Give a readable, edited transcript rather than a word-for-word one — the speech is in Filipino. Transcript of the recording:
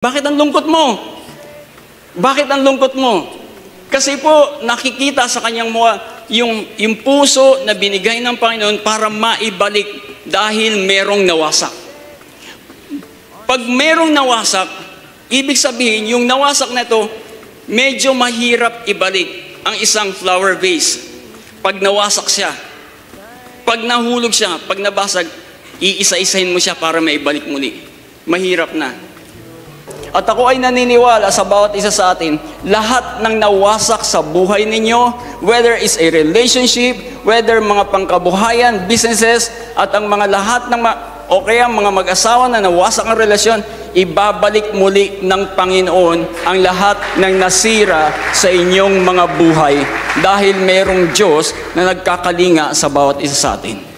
Bakit ang lungkot mo? Bakit ang lungkot mo? Kasi po, nakikita sa kanyang mukha yung puso na binigay ng Panginoon para maibalik dahil merong nawasak. Pag merong nawasak, ibig sabihin, yung nawasak na ito, medyo mahirap ibalik ang isang flower vase. Pag nawasak siya, pag nahulog siya, pag nabasag, iisa-isahin mo siya para maibalik muli. Mahirap na. At ako ay naniniwala sa bawat isa sa atin, lahat ng nawasak sa buhay ninyo, whether is a relationship, whether mga pangkabuhayan, businesses, at ang mga lahat ng o kaya mga mag-asawa na nawasak ang relasyon, ibabalik muli ng Panginoon ang lahat ng nasira sa inyong mga buhay dahil merong Diyos na nagkakalinga sa bawat isa sa atin.